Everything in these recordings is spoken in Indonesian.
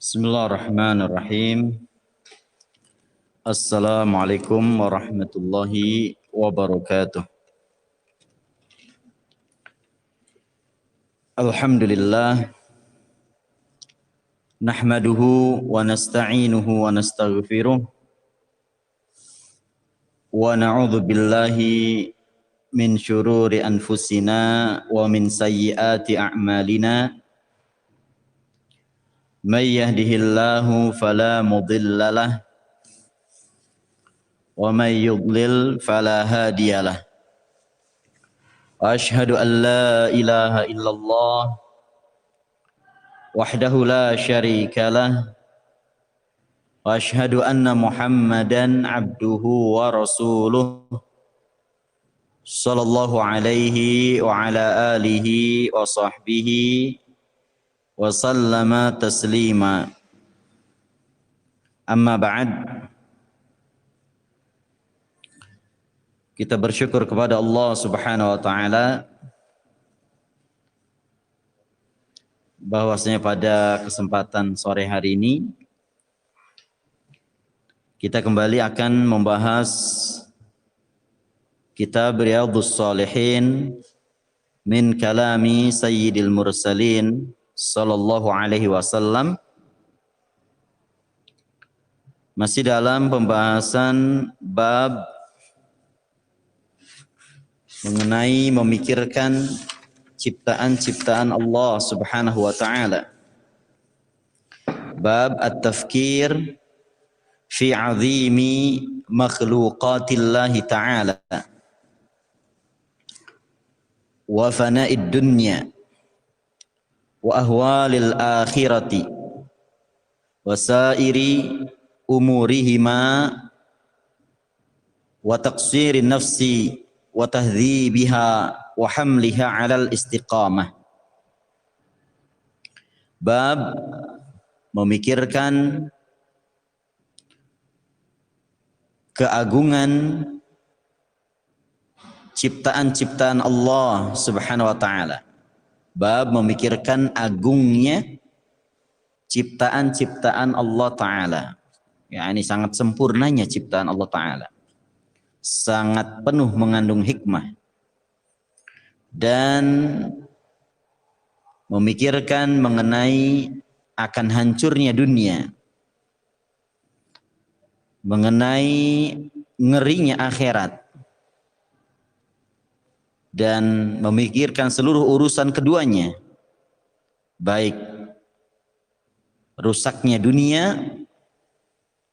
Bismillahirrahmanirrahim. Assalamualaikum warahmatullahi wabarakatuh. Alhamdulillah. Nahmaduhu wa nasta'inuhu wa nastaghfiruh. Wa na'udzu billahi min syururi anfusina wa min sayyiati a'malina. May yahdihillahu fala mudilla lah wa may yudlil fala hadiyalah. Ashhadu an la ilaha illallah wahdahu la syarika lah wa ashhadu anna Muhammadan abduhu wa rasuluh sallallahu alaihi wa ala alihi wa sahbihi wa sallama taslima. Amma ba'd. Kita bersyukur kepada Allah Subhanahu wa taala bahwasanya pada kesempatan sore hari ini kita kembali akan membahas kitab Riyadhus Shalihin min kalami Sayyidil Mursalin sallallahu alaihi wasallam, masih dalam pembahasan bab mengenai memikirkan ciptaan-ciptaan Allah Subhanahu wa taala. Bab at-tafkir fi 'azimi makhluqatillahi ta'ala wa fana'id dunya wa ahwalil akhirati wa sairi umurihima wa taqsirin nafsi wa tahdhibiha wa hamliha 'alal istiqamah. Bab memikirkan keagungan ciptaan-ciptaan Allah Subhanahu wa taala. Bab memikirkan agungnya ciptaan-ciptaan Allah Ta'ala. Ya, ini sangat sempurnanya ciptaan Allah Ta'ala. Sangat penuh mengandung hikmah. Dan memikirkan mengenai akan hancurnya dunia. Mengenai ngerinya akhirat. Dan memikirkan seluruh urusan keduanya, baik rusaknya dunia,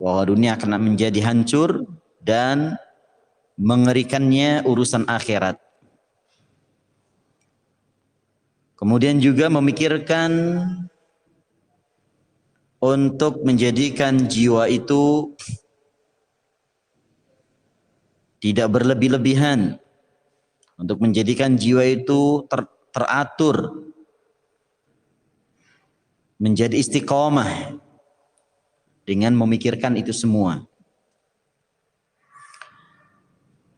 bahwa dunia akan menjadi hancur, dan mengerikannya urusan akhirat. Kemudian juga memikirkan untuk menjadikan jiwa itu tidak berlebih-lebihan, untuk menjadikan jiwa itu teratur, menjadi istiqomah dengan memikirkan itu semua.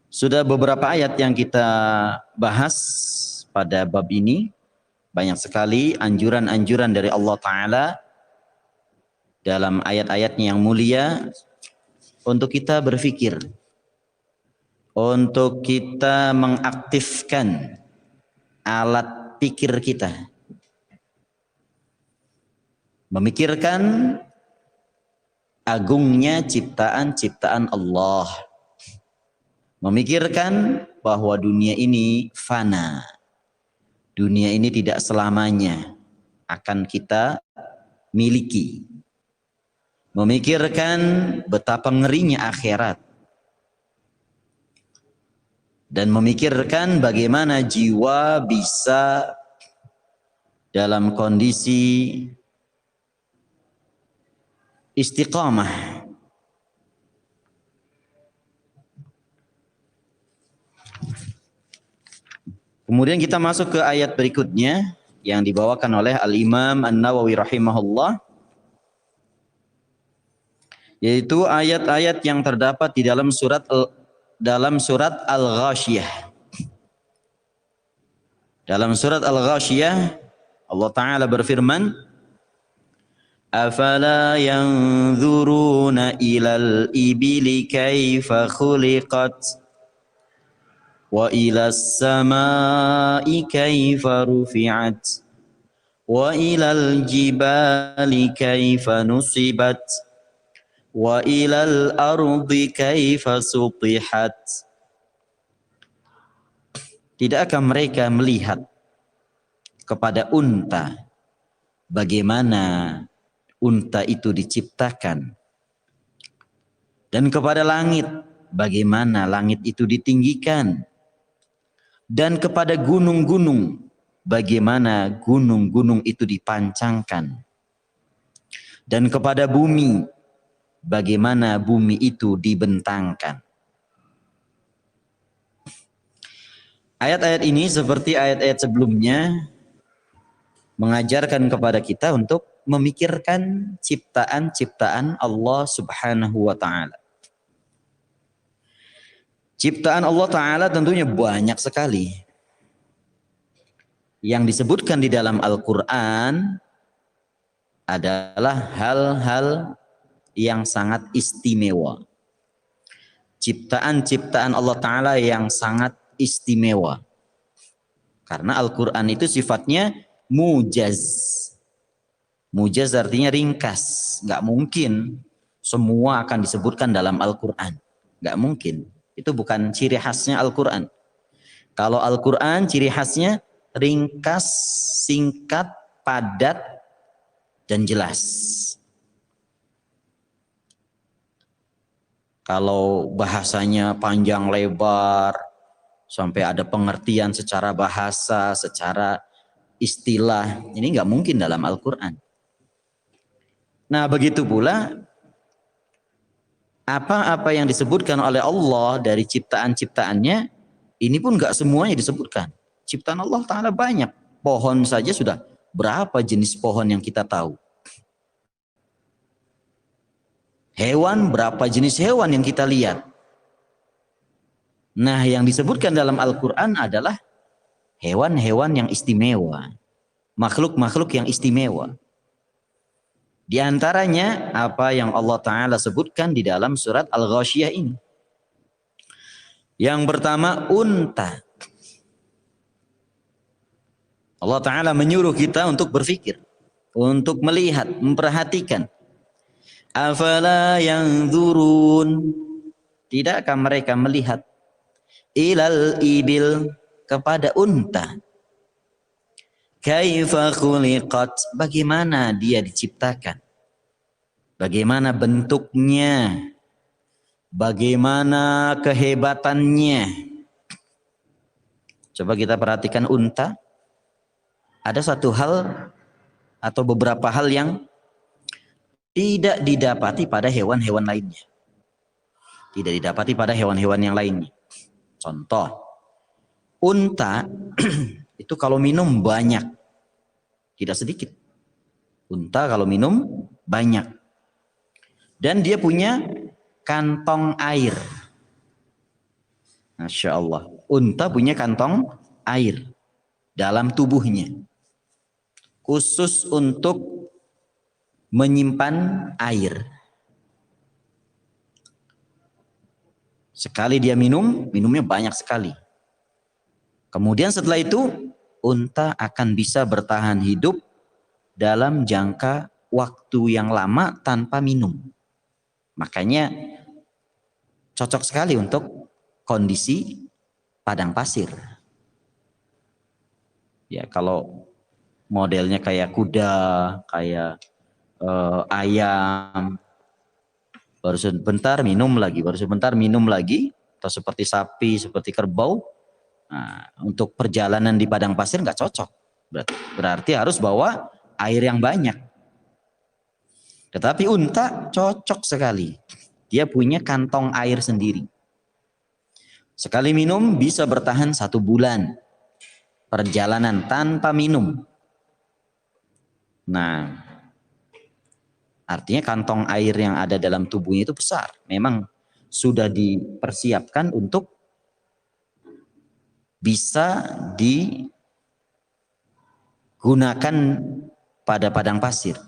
Sudah beberapa ayat yang kita bahas pada bab ini, banyak sekali anjuran-anjuran dari Allah Ta'ala dalam ayat-ayatnya yang mulia untuk kita berfikir, untuk kita mengaktifkan alat pikir kita, memikirkan agungnya ciptaan-ciptaan Allah, memikirkan bahwa dunia ini fana, dunia ini tidak selamanya akan kita miliki, memikirkan betapa ngerinya akhirat, dan memikirkan bagaimana jiwa bisa dalam kondisi istiqamah. Kemudian kita masuk ke ayat berikutnya yang dibawakan oleh Al-Imam An-Nawawi rahimahullah, yaitu ayat-ayat yang terdapat di dalam surat Al-Ghashiyah. Dalam surat Al-Ghashiyah Allah Ta'ala berfirman, Afala yanzuruna ilal ibili kaifa khuliqat wa ilas samai kaifa rufi'at wa ilal jibali kaifa nusibat wa ilal ardi kaifa sutihat. Tidakkah mereka melihat kepada unta, bagaimana unta itu diciptakan, dan kepada langit, bagaimana langit itu ditinggikan, dan kepada gunung-gunung, bagaimana gunung-gunung itu dipancangkan, dan kepada bumi, bagaimana bumi itu dibentangkan. Ayat-ayat ini seperti ayat-ayat sebelumnya mengajarkan kepada kita untuk memikirkan ciptaan-ciptaan Allah Subhanahu wa taala. Ciptaan Allah taala tentunya banyak sekali. Yang disebutkan di dalam Al-Qur'an adalah hal-hal yang sangat istimewa. Ciptaan-ciptaan Allah taala yang sangat istimewa. Karena Al-Qur'an itu sifatnya mujaz. Mujaz artinya ringkas. Nggak mungkin semua akan disebutkan dalam Al-Quran. Nggak mungkin. Itu bukan ciri khasnya Al-Quran. Kalau Al-Quran ciri khasnya ringkas, singkat, padat, dan jelas. Kalau bahasanya panjang lebar, sampai ada pengertian secara bahasa, secara istilah, ini nggak mungkin dalam Al-Quran. Nah, begitu pula apa-apa yang disebutkan oleh Allah dari ciptaan-ciptaannya, ini pun nggak semuanya disebutkan. Ciptaan Allah Ta'ala banyak. Pohon saja sudah berapa jenis pohon yang kita tahu. Hewan, berapa jenis hewan yang kita lihat. Nah, yang disebutkan dalam Al-Quran adalah hewan-hewan yang istimewa. Makhluk-makhluk yang istimewa. Di antaranya apa yang Allah Ta'ala sebutkan di dalam surat Al-Ghasyiyah ini. Yang pertama, unta. Allah Ta'ala menyuruh kita untuk berpikir, untuk melihat, memperhatikan. Afala yanzurun. Tidakkah mereka melihat ilal ibil, kepada unta. Kaifa khuliqat, bagaimana dia diciptakan, bagaimana bentuknya, bagaimana kehebatannya. Coba kita perhatikan unta. Ada satu hal atau beberapa hal yang tidak didapati pada hewan-hewan lainnya. Tidak didapati pada hewan-hewan yang lainnya. Contoh, unta itu kalau minum banyak, tidak sedikit. Unta kalau minum banyak. Dan dia punya kantong air. Masya Allah. Unta punya kantong air dalam tubuhnya. Khusus untuk menyimpan air. Sekali dia minum, minumnya banyak sekali. Kemudian setelah itu, unta akan bisa bertahan hidup dalam jangka waktu yang lama tanpa minum. Makanya cocok sekali untuk kondisi padang pasir. Ya, kalau modelnya kayak kuda, kayak ayam, baru sebentar minum lagi, baru sebentar minum lagi, atau seperti sapi, seperti kerbau. Nah, untuk perjalanan di padang pasir nggak cocok. Berarti harus bawa air yang banyak. Tetapi unta cocok sekali. Dia punya kantong air sendiri. Sekali minum bisa bertahan 1 bulan. Perjalanan tanpa minum. Nah, artinya kantong air yang ada dalam tubuhnya itu besar. Memang sudah dipersiapkan untuk bisa digunakan pada padang pasir.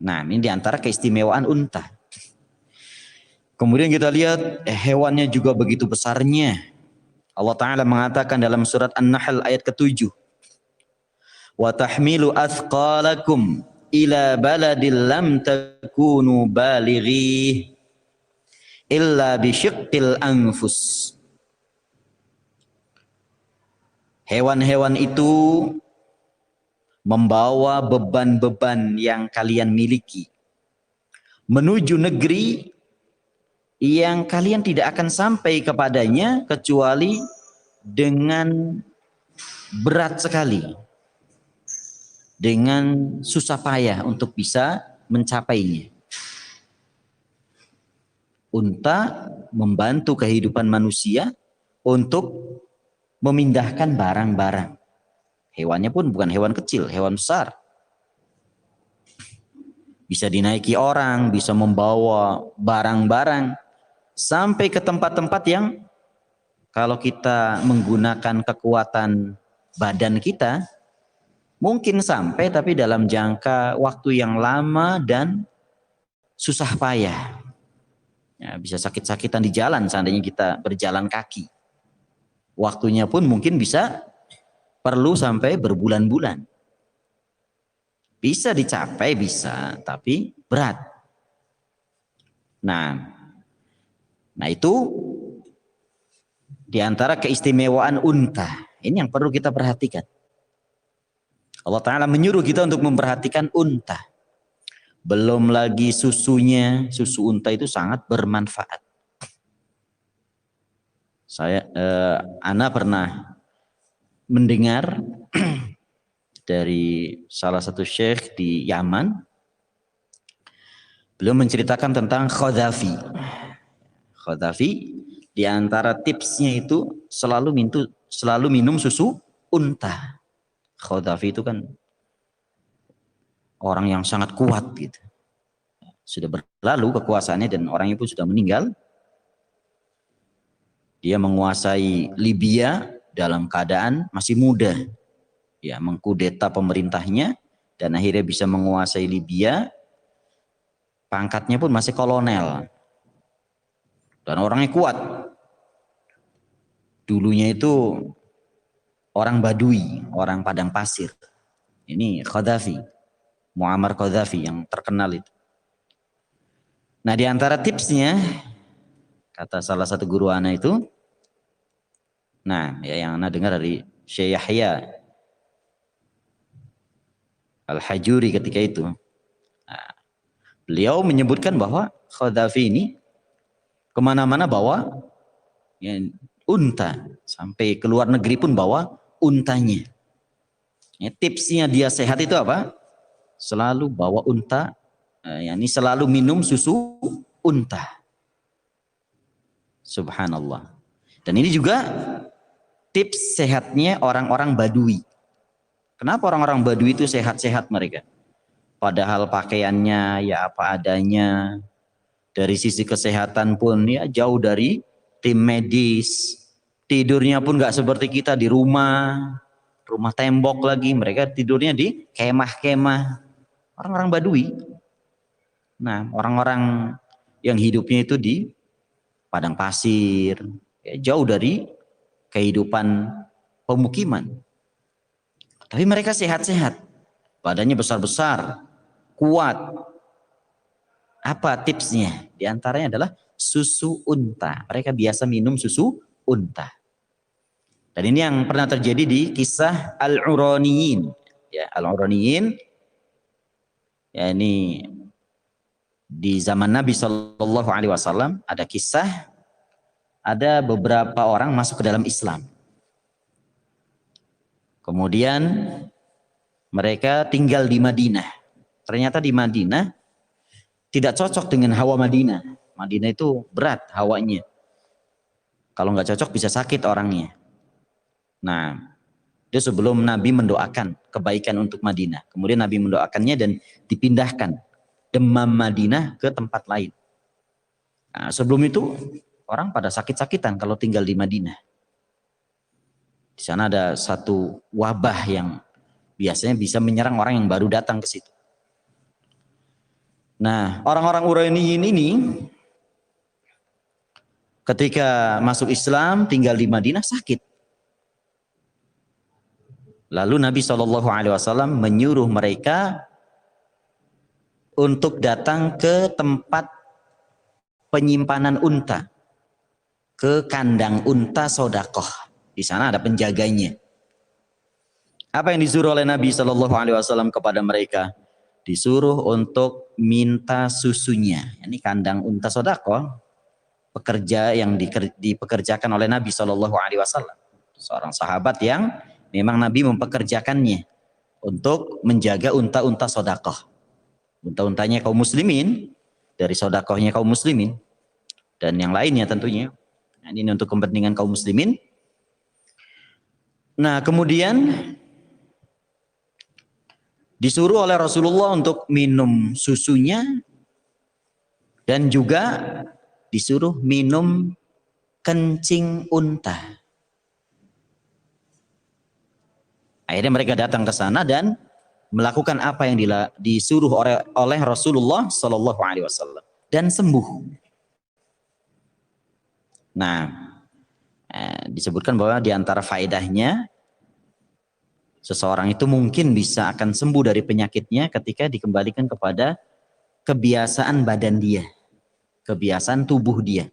Nah, ini diantara keistimewaan unta. Kemudian kita lihat hewannya juga begitu besarnya. Allah Ta'ala mengatakan dalam surat An-Nahl ayat ke-7. Wa tahmilu athqalakum ila baladil lam takunu balighi illa bisyiqqil anfus. Hewan-hewan itu membawa beban-beban yang kalian miliki menuju negeri yang kalian tidak akan sampai kepadanya kecuali dengan berat sekali, dengan susah payah untuk bisa mencapainya. Unta membantu kehidupan manusia untuk memindahkan barang-barang. Hewannya pun bukan hewan kecil, hewan besar. Bisa dinaiki orang, bisa membawa barang-barang sampai ke tempat-tempat yang kalau kita menggunakan kekuatan badan kita mungkin sampai, tapi dalam jangka waktu yang lama dan susah payah. Ya, bisa sakit-sakitan di jalan seandainya kita berjalan kaki. Waktunya pun mungkin bisa perlu sampai berbulan-bulan. Bisa dicapai, bisa, tapi berat. Nah itu diantara keistimewaan unta. Ini yang perlu kita perhatikan. Allah Ta'ala menyuruh kita untuk memperhatikan unta. Belum lagi susunya, susu unta itu sangat bermanfaat. Ana pernah mendengar dari salah satu syekh di Yaman. Beliau menceritakan tentang Khadhafi. Khadhafi di antara tipsnya itu selalu minum susu unta. Khadhafi itu kan orang yang sangat kuat gitu. Sudah berlalu kekuasaannya dan orangnya pun sudah meninggal. Dia menguasai Libya dalam keadaan masih muda. Ya, mengkudeta pemerintahnya dan akhirnya bisa menguasai Libya. Pangkatnya pun masih kolonel. Dan orangnya kuat. Dulunya itu orang Badui, orang padang pasir. Ini Qaddafi, Muammar Qaddafi yang terkenal itu. Nah, di antara tipsnya, kata salah satu guru ana itu, nah ya yang ana dengar dari Syekh Yahya Al-Hajuri ketika itu. Nah, beliau menyebutkan bahwa Qaddafi ini kemana-mana bawa ya, unta. Sampai ke luar negeri pun bawa untanya. Ya, tipsnya dia sehat itu apa? Selalu bawa unta, yakni selalu minum susu unta. Subhanallah. Dan ini juga tips sehatnya orang-orang Badui. Kenapa orang-orang Badui itu sehat-sehat mereka? Padahal pakaiannya ya apa adanya. Dari sisi kesehatan pun ya jauh dari tim medis. Tidurnya pun gak seperti kita di rumah tembok lagi. Mereka tidurnya di kemah-kemah. Orang-orang Badui. Nah, orang-orang yang hidupnya itu di padang pasir. Ya, jauh dari kehidupan pemukiman. Tapi mereka sehat-sehat. Badannya besar-besar. Kuat. Apa tipsnya? Di antaranya adalah susu unta. Mereka biasa minum susu unta. Dan ini yang pernah terjadi di kisah Al-Uraniyin. Ya, Al-Uraniyin. Ya, ini di zaman Nabi SAW ada kisah. Ada beberapa orang masuk ke dalam Islam. Kemudian mereka tinggal di Madinah. Ternyata di Madinah tidak cocok dengan hawa Madinah. Madinah itu berat hawanya. Kalau nggak cocok bisa sakit orangnya. Nah, dia sebelum Nabi mendoakan kebaikan untuk Madinah. Kemudian Nabi mendoakannya dan dipindahkan demam Madinah ke tempat lain. Nah, sebelum itu orang pada sakit-sakitan kalau tinggal di Madinah. Di sana ada satu wabah yang biasanya bisa menyerang orang yang baru datang ke situ. Nah, orang-orang Uraniyin ini ketika masuk Islam tinggal di Madinah sakit. Lalu Nabi SAW menyuruh mereka untuk datang ke tempat penyimpanan unta, ke kandang unta sodakoh. Di sana ada penjaganya. Apa yang disuruh oleh Nabi SAW kepada mereka? Disuruh untuk minta susunya. Ini kandang unta sodakoh, pekerja yang dipekerjakan oleh Nabi SAW. Seorang sahabat yang memang Nabi mempekerjakannya untuk menjaga unta-unta sodakoh. Unta-untanya kaum muslimin, dari sodakohnya kaum muslimin, dan yang lainnya tentunya. Nah, ini untuk kepentingan kaum muslimin. Nah, kemudian disuruh oleh Rasulullah untuk minum susunya dan juga disuruh minum kencing unta. Akhirnya mereka datang ke sana dan melakukan apa yang disuruh oleh Rasulullah SAW dan sembuh. Nah, disebutkan bahwa di antara faedahnya seseorang itu mungkin bisa akan sembuh dari penyakitnya ketika dikembalikan kepada kebiasaan badan dia, kebiasaan tubuh dia.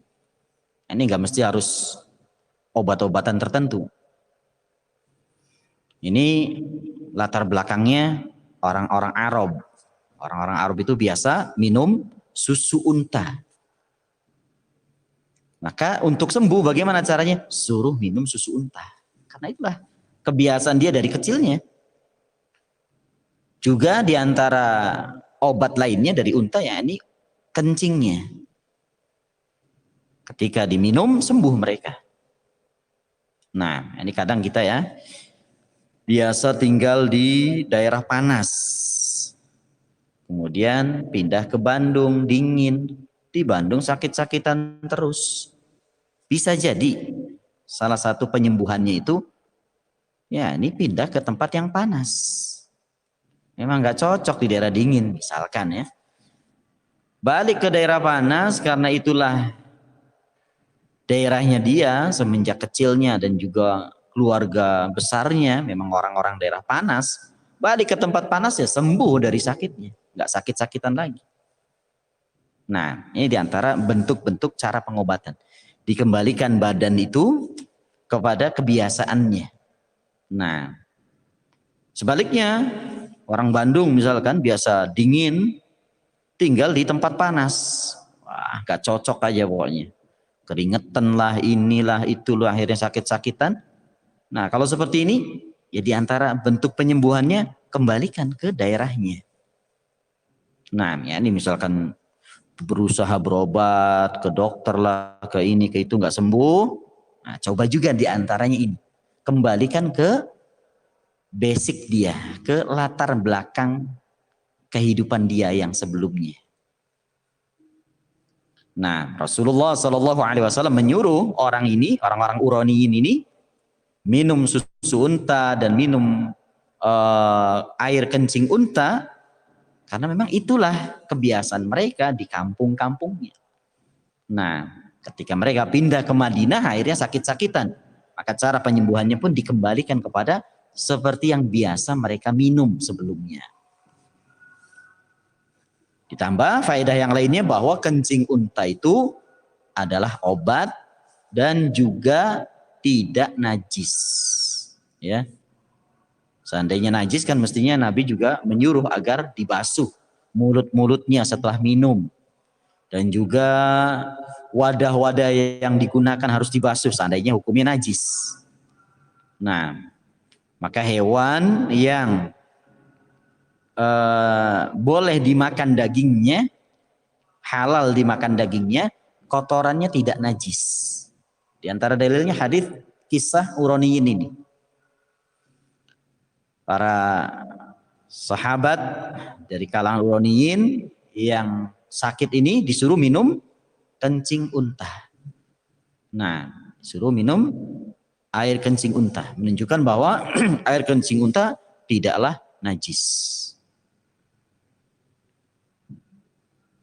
Ini nggak mesti harus obat-obatan tertentu. Ini latar belakangnya orang-orang Arab. Orang-orang Arab itu biasa minum susu unta. Maka untuk sembuh bagaimana caranya? Suruh minum susu unta. Karena itulah kebiasaan dia dari kecilnya. Juga diantara obat lainnya dari unta ya ini kencingnya. Ketika diminum sembuh mereka. Nah ini kadang kita ya biasa tinggal di daerah panas. Kemudian pindah ke Bandung dingin. Di Bandung sakit-sakitan terus. Bisa jadi salah satu penyembuhannya itu ya ini pindah ke tempat yang panas. Memang nggak cocok di daerah dingin misalkan ya. Balik ke daerah panas karena itulah daerahnya dia semenjak kecilnya dan juga keluarga besarnya memang orang-orang daerah panas. Balik ke tempat panas ya sembuh dari sakitnya. Nggak sakit-sakitan lagi. Nah ini diantara bentuk-bentuk cara pengobatan. Dikembalikan badan itu kepada kebiasaannya. Nah, sebaliknya orang Bandung misalkan biasa dingin, tinggal di tempat panas. Wah, gak cocok aja pokoknya. Keringetan lah, inilah, itulah, akhirnya sakit-sakitan. Nah, kalau seperti ini, ya diantara bentuk penyembuhannya, kembalikan ke daerahnya. Nah, ya ini misalkan berusaha berobat, ke dokter lah, ke ini, ke itu, nggak sembuh. Nah, coba juga diantaranya ini. Kembalikan ke basic dia, ke latar belakang kehidupan dia yang sebelumnya. Nah, Rasulullah SAW menyuruh orang ini, orang-orang Uraniyin ini, minum susu unta dan minum air kencing unta, karena memang itulah kebiasaan mereka di kampung-kampungnya. Nah, ketika mereka pindah ke Madinah, akhirnya sakit-sakitan. Maka cara penyembuhannya pun dikembalikan kepada seperti yang biasa mereka minum sebelumnya. Ditambah faedah yang lainnya bahwa kencing unta itu adalah obat dan juga tidak najis. Ya. Seandainya najis kan mestinya Nabi juga menyuruh agar dibasuh mulut-mulutnya setelah minum. Dan juga wadah-wadah yang digunakan harus dibasuh seandainya hukumnya najis. Nah, maka hewan yang boleh dimakan dagingnya, halal dimakan dagingnya, kotorannya tidak najis. Di antara dalilnya hadis kisah Uraniyin ini. Para sahabat dari kalangan Uraniyin yang sakit ini disuruh minum kencing unta. Nah, disuruh minum air kencing unta. Menunjukkan bahwa air kencing unta tidaklah najis.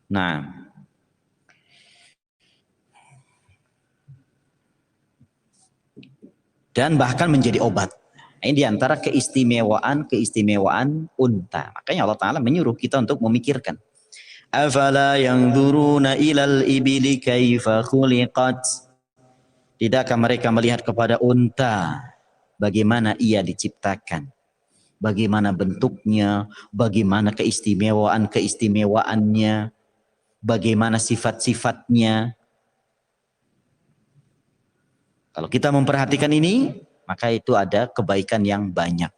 Nah, dan bahkan menjadi obat. Ini diantara keistimewaan unta. Makanya Allah Ta'ala menyuruh kita untuk memikirkan. Afala yanzuruna ilal ibili kaifa khuliqat. Tidakkah mereka melihat kepada unta, bagaimana ia diciptakan, bagaimana bentuknya, bagaimana keistimewaan-keistimewaannya, bagaimana sifat-sifatnya. Kalau kita memperhatikan ini, maka itu ada kebaikan yang banyak.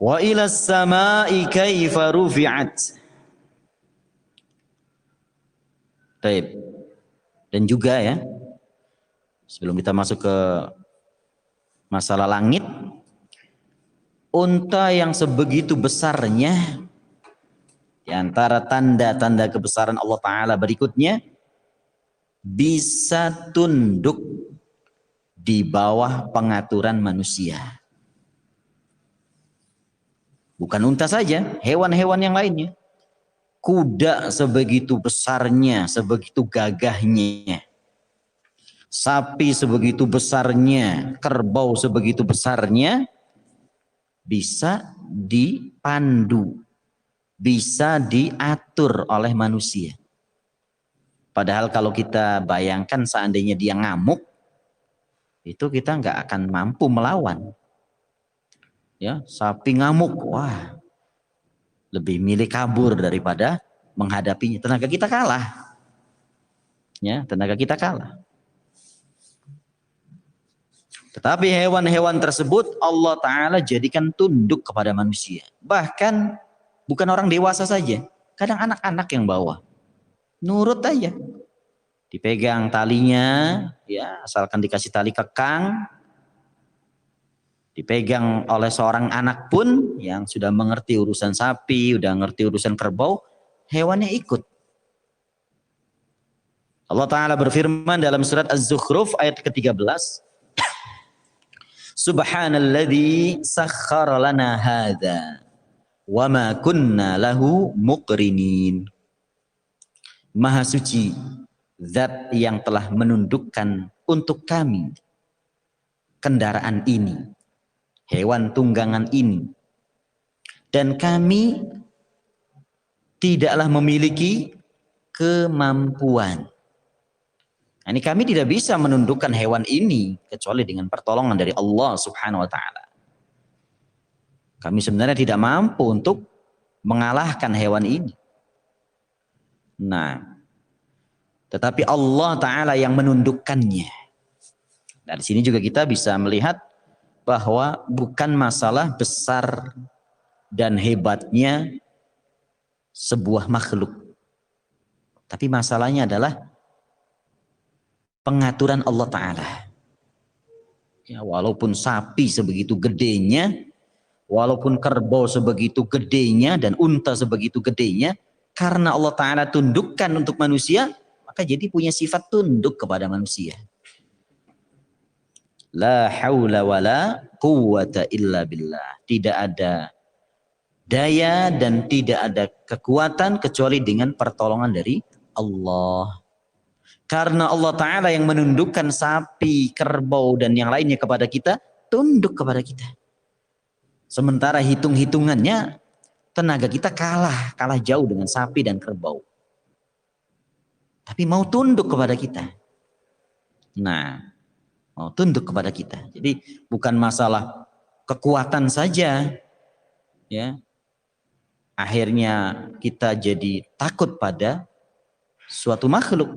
Wa ilas sama'i kaifa rufi'at. Baik. Dan juga ya, sebelum kita masuk ke masalah langit, unta yang sebegitu besarnya, di antara tanda-tanda kebesaran Allah Ta'ala berikutnya, bisa tunduk di bawah pengaturan manusia. Bukan unta saja, hewan-hewan yang lainnya. Kuda sebegitu besarnya, sebegitu gagahnya. Sapi sebegitu besarnya, kerbau sebegitu besarnya, bisa dipandu, bisa diatur oleh manusia. Padahal kalau kita bayangkan seandainya dia ngamuk, itu kita nggak akan mampu melawan. Ya, sapi ngamuk, wah, lebih milih kabur daripada menghadapinya. Tenaga kita kalah. Ya, tenaga kita kalah. Tetapi hewan-hewan tersebut Allah Ta'ala jadikan tunduk kepada manusia. Bahkan bukan orang dewasa saja. Kadang anak-anak yang bawa. Nurut aja. Dipegang talinya, ya, asalkan dikasih tali kekang. Dipegang oleh seorang anak pun yang sudah mengerti urusan sapi, sudah mengerti urusan kerbau, hewannya ikut. Allah Ta'ala berfirman dalam surat Az-Zukhruf ayat ke-13. Subhanalladzi sakhkhara lana hadza wa ma kunna lahu muqrinin. Maha suci zat yang telah menundukkan untuk kami kendaraan ini, hewan tunggangan ini, dan kami tidaklah memiliki kemampuan. Nah, ini kami tidak bisa menundukkan hewan ini kecuali dengan pertolongan dari Allah Subhanahu wa Ta'ala. Kami sebenarnya tidak mampu untuk mengalahkan hewan ini. Nah, tetapi Allah Ta'ala yang menundukkannya. Dari sini juga kita bisa melihat bahwa bukan masalah besar dan hebatnya sebuah makhluk. Tapi masalahnya adalah pengaturan Allah Ta'ala. Ya, walaupun sapi sebegitu gedenya, walaupun kerbau sebegitu gedenya, dan unta sebegitu gedenya, karena Allah Ta'ala tundukkan untuk manusia, maka jadi punya sifat tunduk kepada manusia. La haula wa la quwwata illa billah. Tidak ada daya dan tidak ada kekuatan kecuali dengan pertolongan dari Allah. Karena Allah Ta'ala yang menundukkan sapi, kerbau, dan yang lainnya kepada kita, tunduk kepada kita. Sementara hitung-hitungannya, tenaga kita kalah jauh dengan sapi dan kerbau. Tapi mau tunduk kepada kita. Nah, mau tunduk kepada kita. Jadi bukan masalah kekuatan saja, ya. Akhirnya kita jadi takut pada suatu makhluk.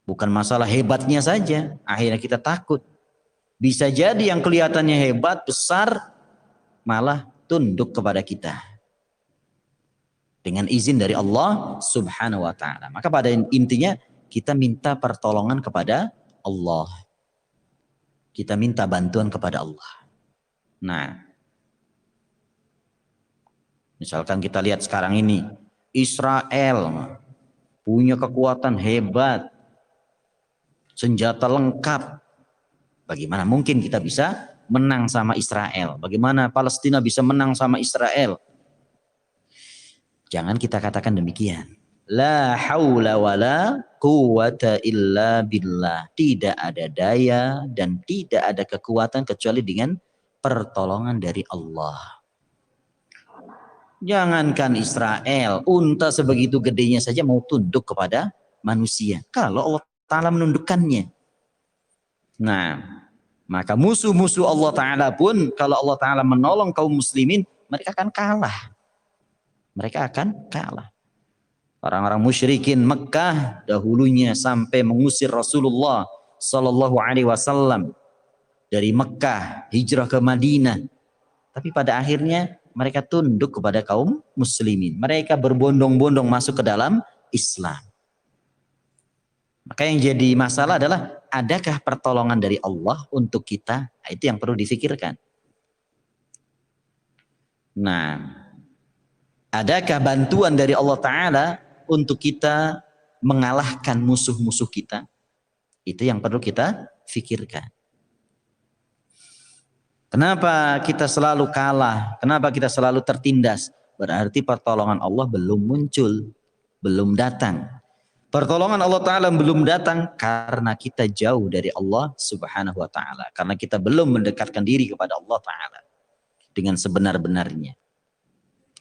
Bukan masalah hebatnya saja, akhirnya kita takut. Bisa jadi yang kelihatannya hebat, besar, malah tunduk kepada kita. Dengan izin dari Allah Subhanahu wa Ta'ala. Maka pada intinya kita minta pertolongan kepada Allah. Kita minta bantuan kepada Allah. Nah, misalkan kita lihat sekarang ini, Israel punya kekuatan hebat, senjata lengkap. Bagaimana mungkin kita bisa menang sama Israel? Bagaimana Palestina bisa menang sama Israel? Jangan kita katakan demikian. La haula wala quwata illa billah. Tidak ada daya dan tidak ada kekuatan kecuali dengan pertolongan dari Allah. Jangankan Israel, unta sebegitu gedenya saja mau tunduk kepada manusia. Kalau Allah Ta'ala menundukkannya. Nah, maka musuh-musuh Allah Ta'ala pun kalau Allah Ta'ala menolong kaum muslimin, mereka akan kalah. Mereka akan kalah. Orang-orang musyrikin Mekah dahulunya sampai mengusir Rasulullah Sallallahu Alaihi Wasallam dari Mekah hijrah ke Madinah. Tapi pada akhirnya mereka tunduk kepada kaum muslimin. Mereka berbondong-bondong masuk ke dalam Islam. Maka yang jadi masalah adalah adakah pertolongan dari Allah untuk kita? Nah, itu yang perlu difikirkan. Nah, adakah bantuan dari Allah Ta'ala untuk kita mengalahkan musuh-musuh kita? Itu yang perlu kita fikirkan. Kenapa kita selalu kalah? Kenapa kita selalu tertindas? Berarti pertolongan Allah belum muncul, belum datang. Pertolongan Allah Ta'ala belum datang karena kita jauh dari Allah Subhanahu wa Ta'ala. Karena kita belum mendekatkan diri kepada Allah Ta'ala dengan sebenar-benarnya.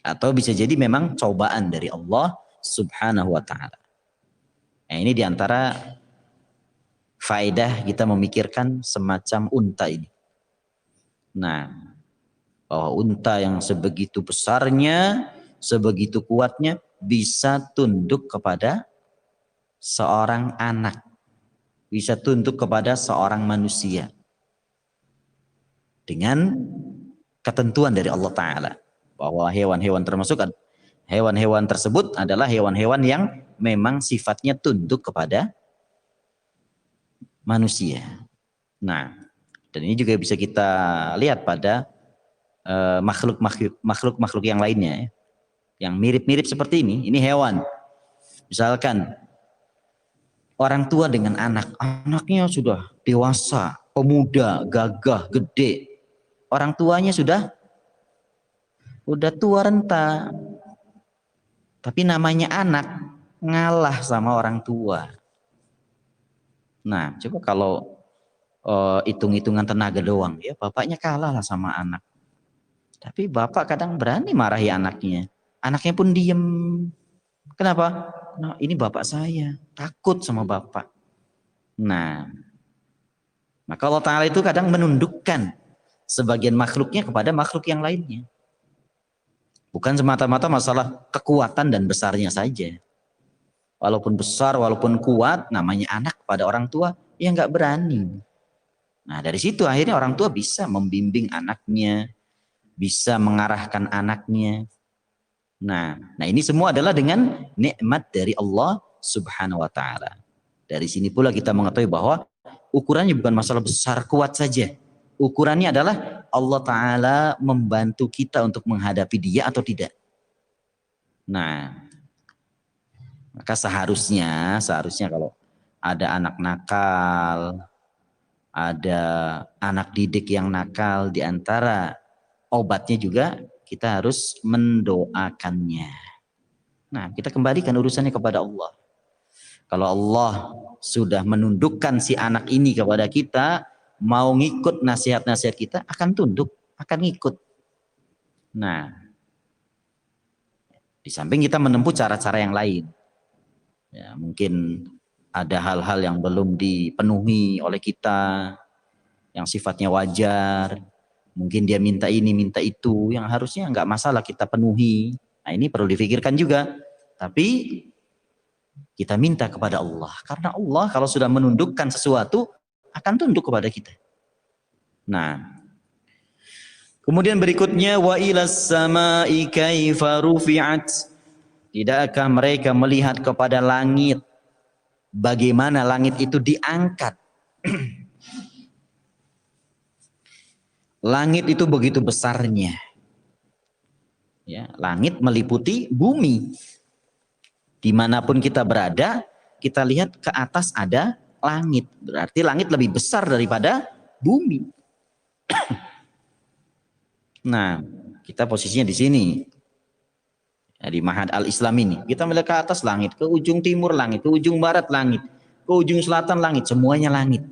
Atau bisa jadi memang cobaan dari Allah Subhanahu wa Ta'ala. Nah, ini diantara faedah kita memikirkan semacam unta ini. Nah, unta yang sebegitu besarnya, sebegitu kuatnya bisa tunduk kepada seorang anak, bisa tunduk kepada seorang manusia dengan ketentuan dari Allah Ta'ala bahwa hewan-hewan tersebut adalah hewan-hewan yang memang sifatnya tunduk kepada manusia. Nah, dan ini juga bisa kita lihat pada makhluk-makhluk yang lainnya ya, yang mirip-mirip seperti ini. Ini hewan. Misalkan orang tua dengan anaknya sudah dewasa, pemuda, gagah, gede. Orang tuanya sudah tua renta. Tapi namanya anak ngalah sama orang tua. Nah, coba kalau hitung-hitungan tenaga doang, ya bapaknya kalah lah sama anak. Tapi bapak kadang berani marahi anaknya. Anaknya pun diem. Kenapa? Nah, ini bapak saya, takut sama bapak. Nah, maka Allah Ta'ala itu kadang menundukkan sebagian makhluknya kepada makhluk yang lainnya. Bukan semata-mata masalah kekuatan dan besarnya saja. Walaupun besar, walaupun kuat, namanya anak pada orang tua, ya nggak berani. Nah, dari situ akhirnya orang tua bisa membimbing anaknya, bisa mengarahkan anaknya. Nah ini semua adalah dengan nikmat dari Allah Subhanahu wa Ta'ala. Dari sini pula kita mengetahui bahwa ukurannya bukan masalah besar kuat saja. Ukurannya adalah Allah Ta'ala membantu kita untuk menghadapi dia atau tidak. Nah, maka seharusnya kalau ada anak nakal, ada anak didik yang nakal, di antara obatnya juga kita harus mendoakannya. Nah, kita kembalikan urusannya kepada Allah. Kalau Allah sudah menundukkan si anak ini kepada kita, mau ngikut nasihat-nasihat kita, akan tunduk, akan ngikut. Nah, di samping kita menempuh cara-cara yang lain. Ya, mungkin ada hal-hal yang belum dipenuhi oleh kita, yang sifatnya wajar. Mungkin dia minta ini, minta itu, yang harusnya nggak masalah kita penuhi. Nah, ini perlu difikirkan juga. Tapi kita minta kepada Allah. Karena Allah kalau sudah menundukkan sesuatu, akan tunduk kepada kita. Nah, kemudian berikutnya, wa ilas samai kaifa rufi'at. Tidakkah mereka melihat kepada langit, bagaimana langit itu diangkat? Langit itu begitu besarnya. Ya, langit meliputi bumi. Dimanapun kita berada, kita lihat ke atas ada langit. Berarti langit lebih besar daripada bumi. Nah, kita posisinya di sini. di Ma'had Al-Islam ini. Kita melihat ke atas langit, ke ujung timur langit, ke ujung barat langit, ke ujung selatan langit, semuanya langit.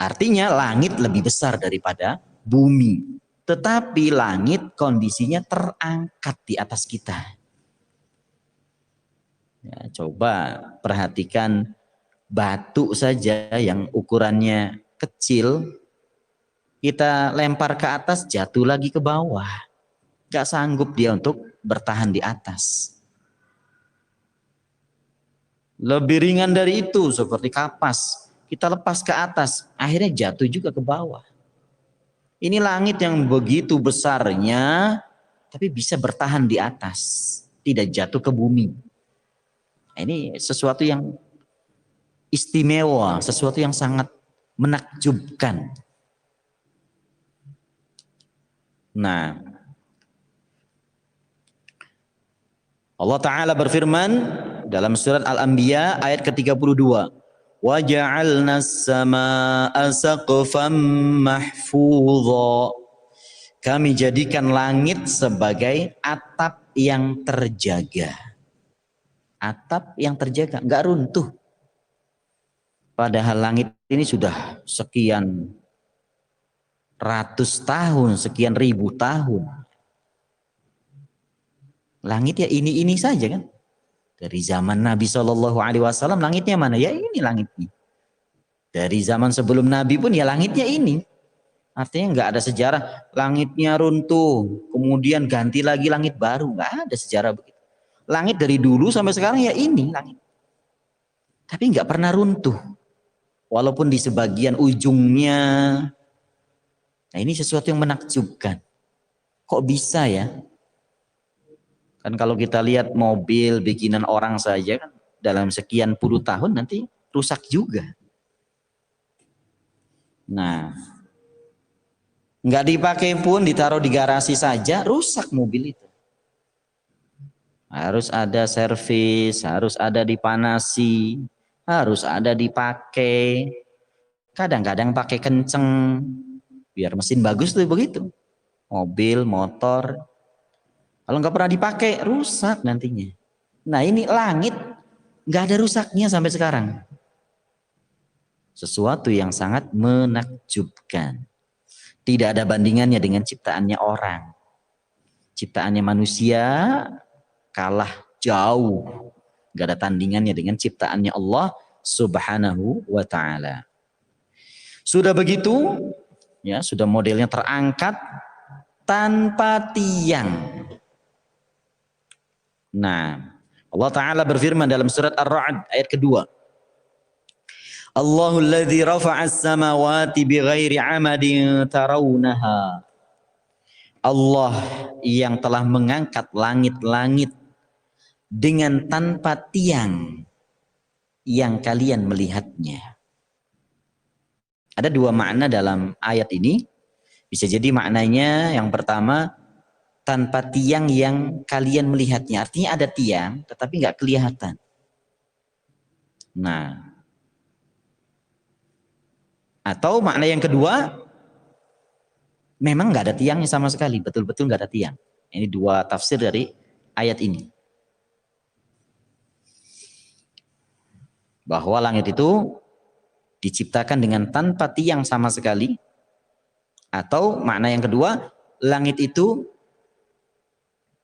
Artinya langit lebih besar daripada bumi. Tetapi langit kondisinya terangkat di atas kita. Ya, coba perhatikan batu saja yang ukurannya kecil, kita lempar ke atas, jatuh lagi ke bawah. Gak sanggup dia untuk bertahan di atas. Lebih ringan dari itu, seperti kapas. Kita lepas ke atas, akhirnya jatuh juga ke bawah. Ini langit yang begitu besarnya, tapi bisa bertahan di atas. Tidak jatuh ke bumi. Ini sesuatu yang istimewa, sesuatu yang sangat menakjubkan. Nah, Allah Ta'ala berfirman dalam surat Al-Anbiya ayat ke-32. وَجَعَلْنَا السَّمَاءَ سَقْفًا مَحْفُوظًا. Kami jadikan langit sebagai atap yang terjaga. Atap yang terjaga, enggak runtuh. Padahal langit ini sudah sekian ratus tahun, sekian ribu tahun. Langit ya ini saja kan. Dari zaman Nabi SAW langitnya mana? Ya ini langitnya. Dari zaman sebelum Nabi pun ya langitnya ini. Artinya nggak ada sejarah langitnya runtuh, kemudian ganti lagi langit baru. Nggak ada sejarah begitu. Langit dari dulu sampai sekarang ya ini langit. Tapi nggak pernah runtuh. Walaupun di sebagian ujungnya. Nah ini sesuatu yang menakjubkan. Kok bisa ya? Kan kalau kita lihat mobil bikinan orang saja kan dalam sekian puluh tahun nanti rusak juga. Nah, nggak dipakai pun ditaruh di garasi saja rusak mobil itu. Harus ada servis, harus ada dipanasi, harus ada dipakai. Kadang-kadang pakai kenceng biar mesin bagus tuh begitu. Mobil, motor. Kalau nggak pernah dipakai, rusak nantinya. Nah ini langit, nggak ada rusaknya sampai sekarang. Sesuatu yang sangat menakjubkan. Tidak ada bandingannya dengan ciptaannya orang. Ciptaannya manusia kalah jauh. Nggak ada tandingannya dengan ciptaannya Allah Subhanahu wa Ta'ala. Sudah begitu, ya sudah modelnya terangkat tanpa tiang. Nah, Allah Ta'ala berfirman dalam surat Ar-Ra'd ayat kedua. Allahul ladzi rafa'as samawati bighairi 'amadin tarawunaha. Allah yang telah mengangkat langit-langit dengan tanpa tiang yang kalian melihatnya. Ada dua makna dalam ayat ini. Bisa jadi maknanya yang pertama, tanpa tiang yang kalian melihatnya. Artinya ada tiang, tetapi nggak kelihatan. Nah, atau makna yang kedua, memang nggak ada tiangnya sama sekali. Betul-betul nggak ada tiang. Ini dua tafsir dari ayat ini. Bahwa langit itu diciptakan dengan tanpa tiang sama sekali. Atau makna yang kedua, langit itu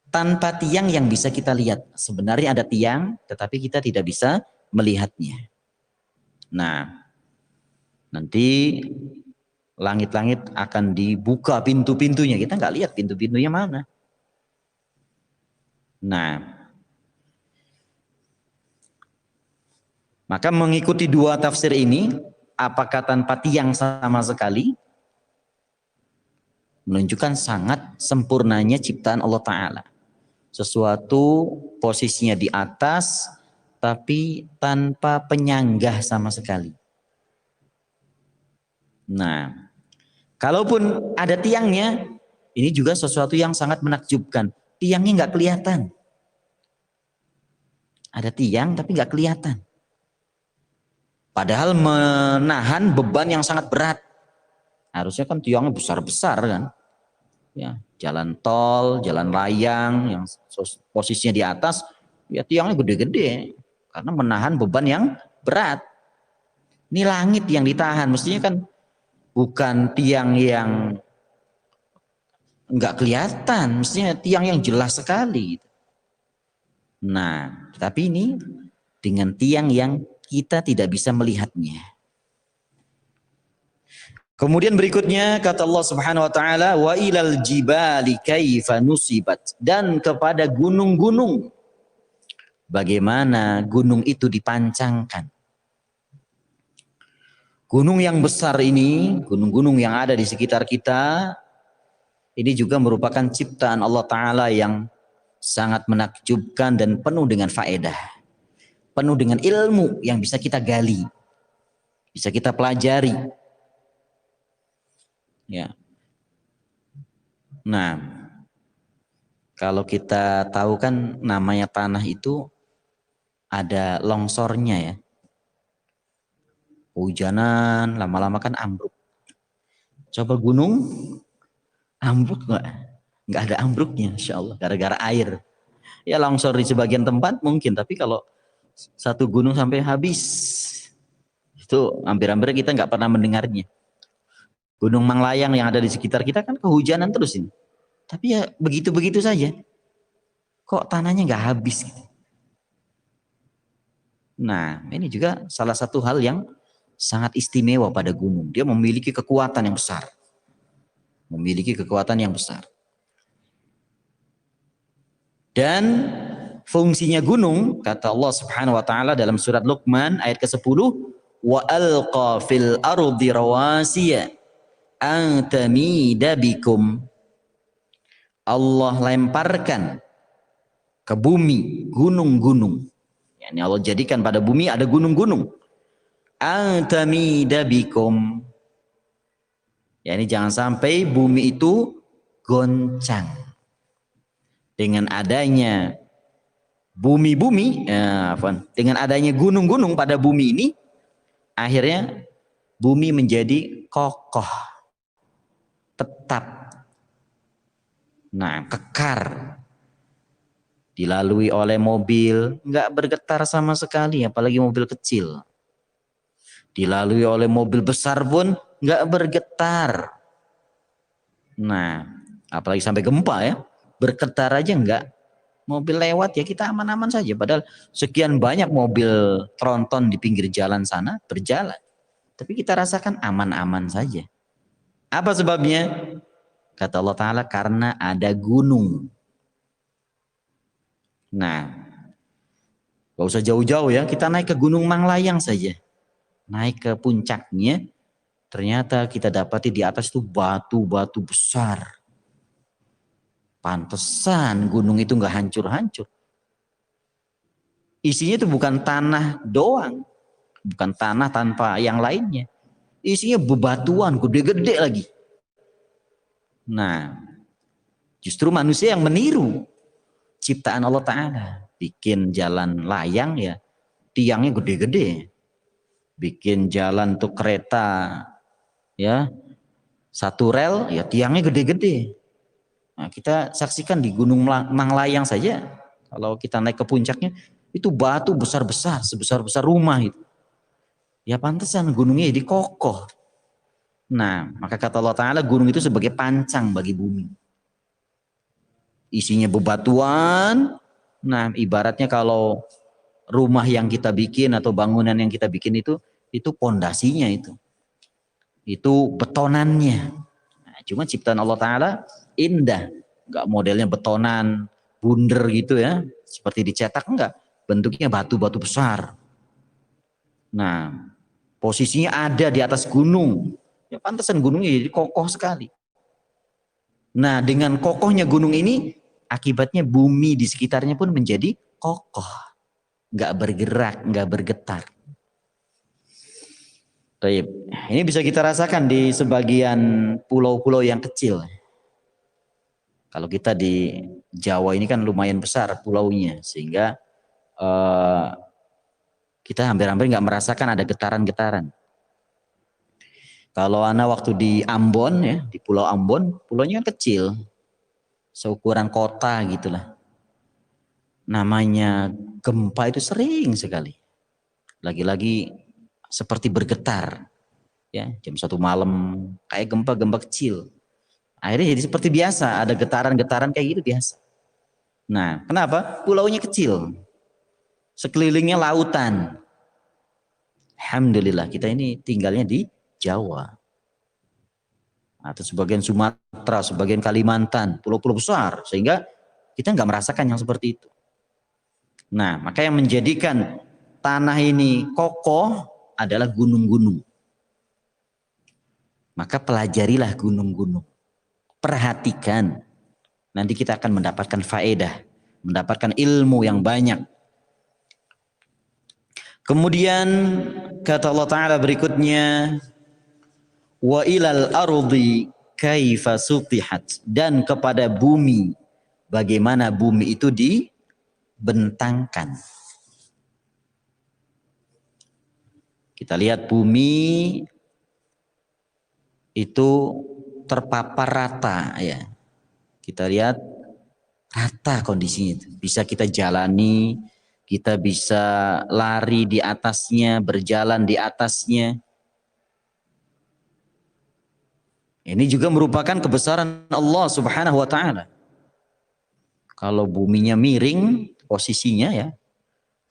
tanpa tiang yang bisa kita lihat. Sebenarnya ada tiang, tetapi kita tidak bisa melihatnya. Nah, nanti langit-langit akan dibuka pintu-pintunya. Kita nggak lihat pintu-pintunya mana. Nah, maka mengikuti dua tafsir ini, apakah tanpa tiang sama sekali, menunjukkan sangat sempurnanya ciptaan Allah Ta'ala. Sesuatu posisinya di atas, tapi tanpa penyanggah sama sekali. Nah, kalaupun ada tiangnya, ini juga sesuatu yang sangat menakjubkan. Tiangnya nggak kelihatan. Ada tiang tapi nggak kelihatan. Padahal menahan beban yang sangat berat. Harusnya kan tiangnya besar-besar kan. Ya, jalan tol, jalan layang yang posisinya di atas, ya tiangnya gede-gede karena menahan beban yang berat. Ini langit yang ditahan, mestinya kan bukan tiang yang nggak kelihatan, mestinya tiang yang jelas sekali. Nah, tapi ini dengan tiang yang kita tidak bisa melihatnya. Kemudian berikutnya kata Allah Subhanahu wa taala wa ilal jibali kaifa nusibat, dan kepada gunung-gunung bagaimana gunung itu dipancangkan. Gunung yang besar ini, gunung-gunung yang ada di sekitar kita, ini juga merupakan ciptaan Allah Ta'ala yang sangat menakjubkan dan penuh dengan faedah. Penuh dengan ilmu yang bisa kita gali, bisa kita pelajari. Ya. Nah, kalau kita tahu kan namanya tanah itu ada longsornya ya. Hujanan lama-lama kan ambruk. Coba gunung ambruk nggak? Nggak ada ambruknya, insya Allah, gara-gara air. Ya longsor di sebagian tempat mungkin, tapi kalau satu gunung sampai habis, itu hampir-hampir kita nggak pernah mendengarnya. Gunung Manglayang yang ada di sekitar kita kan kehujanan terus ini. Tapi ya begitu-begitu saja. Kok tanahnya nggak habis? Nah, ini juga salah satu hal yang sangat istimewa pada gunung. Dia memiliki kekuatan yang besar. Memiliki kekuatan yang besar. Dan fungsinya gunung, kata Allah Subhanahu wa taala dalam surat Luqman ayat ke-10, wa alqa fil ardi rawasiya an tamida bikum. Allah lemparkan ke bumi gunung-gunung. Yani Allah jadikan pada bumi ada gunung-gunung. An tamida bikum. Yani jangan sampai bumi itu goncang. Dengan adanya bumi-bumi, dengan adanya gunung-gunung pada bumi ini, akhirnya bumi menjadi kokoh, tetap, nah kekar, dilalui oleh mobil, nggak bergetar sama sekali, apalagi mobil kecil. Dilalui oleh mobil besar pun nggak bergetar. Nah, apalagi sampai gempa ya, bergetar aja nggak. Mobil lewat ya kita aman-aman saja. Padahal sekian banyak mobil tronton di pinggir jalan sana berjalan. Tapi kita rasakan aman-aman saja. Apa sebabnya? Kata Allah Ta'ala karena ada gunung. Nah, gak usah jauh-jauh ya. Kita naik ke Gunung Manglayang saja. Naik ke puncaknya. Ternyata kita dapati di atas itu batu-batu besar. Pantesan gunung itu gak hancur-hancur. Isinya itu bukan tanah doang. Bukan tanah tanpa yang lainnya. Isinya bebatuan gede-gede lagi. Nah, justru manusia yang meniru ciptaan Allah Ta'ala. Bikin jalan layang ya, tiangnya gede-gede. Bikin jalan untuk kereta ya, satu rel ya tiangnya gede-gede. Nah, kita saksikan di Gunung Manglayang saja. Kalau kita naik ke puncaknya, itu batu besar-besar, sebesar-besar rumah itu. Ya pantesan gunungnya jadi kokoh. Nah, maka kata Allah Ta'ala gunung itu sebagai pancang bagi bumi. Isinya bebatuan. Nah, ibaratnya kalau rumah yang kita bikin atau bangunan yang kita bikin itu pondasinya itu. Itu betonannya. Nah, cuma ciptaan Allah Ta'ala indah. Enggak modelnya betonan, bunder gitu ya. Seperti dicetak, enggak. Bentuknya batu-batu besar. Nah, posisinya ada di atas gunung. Ya pantesan gunungnya jadi kokoh sekali. Nah, dengan kokohnya gunung ini, akibatnya bumi di sekitarnya pun menjadi kokoh. Nggak bergerak, nggak bergetar. Baik. Ini bisa kita rasakan di sebagian pulau-pulau yang kecil. Kalau kita di Jawa ini kan lumayan besar pulaunya, sehingga kita hampir-hampir nggak merasakan ada getaran-getaran. Kalau ana waktu di Ambon ya, di Pulau Ambon, pulaunya kan kecil, seukuran kota gitulah. Namanya gempa itu sering sekali. Lagi-lagi seperti bergetar, ya jam 1 malam, kayak gempa-gempa kecil. Akhirnya jadi seperti biasa, ada getaran-getaran kayak gitu biasa. Nah, kenapa? Pulaunya kecil, sekelilingnya lautan. Alhamdulillah kita ini tinggalnya di Jawa. Atau sebagian Sumatera, sebagian Kalimantan, pulau-pulau besar. Sehingga kita nggak merasakan yang seperti itu. Nah, maka yang menjadikan tanah ini kokoh adalah gunung-gunung. Maka pelajarilah gunung-gunung. Perhatikan. Nanti kita akan mendapatkan faedah. Mendapatkan ilmu yang banyak. Kemudian kata Allah Ta'ala berikutnya, wa ilal ardi kaifa sutihat, dan kepada bumi bagaimana bumi itu dibentangkan. Kita lihat bumi itu terpapar rata ya. Kita lihat rata kondisinya itu. Bisa kita jalani, kita bisa lari di atasnya, berjalan di atasnya. Ini juga merupakan kebesaran Allah Subhanahu wa taala. Kalau buminya miring posisinya ya,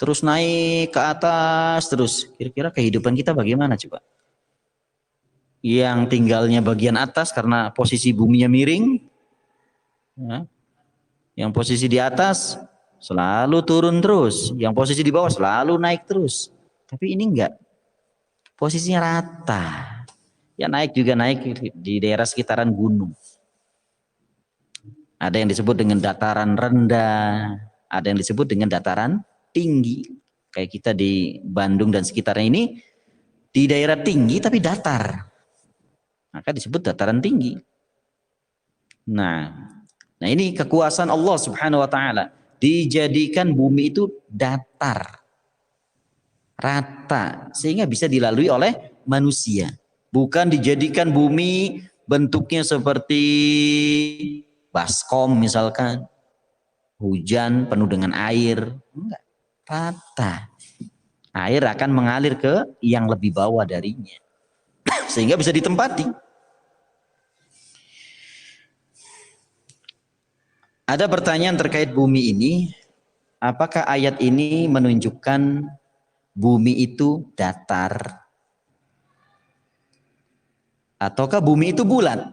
terus naik ke atas terus, kira-kira kehidupan kita bagaimana coba? Yang tinggalnya bagian atas karena posisi buminya miring, ya. Yang posisi di atas selalu turun terus, yang posisi di bawah selalu naik terus. Tapi ini enggak, posisinya rata. Ya naik juga naik di daerah sekitaran gunung. Ada yang disebut dengan dataran rendah, ada yang disebut dengan dataran tinggi. Kayak kita di Bandung dan sekitarnya ini di daerah tinggi tapi datar. Maka disebut dataran tinggi. Nah ini kekuasaan Allah Subhanahu wa taala. Dijadikan bumi itu datar, rata, sehingga bisa dilalui oleh manusia. Bukan dijadikan bumi bentuknya seperti baskom misalkan, hujan penuh dengan air. Enggak, rata. Air akan mengalir ke yang lebih bawah darinya, sehingga bisa ditempati. Ada pertanyaan terkait bumi ini, apakah ayat ini menunjukkan bumi itu datar? Ataukah bumi itu bulat?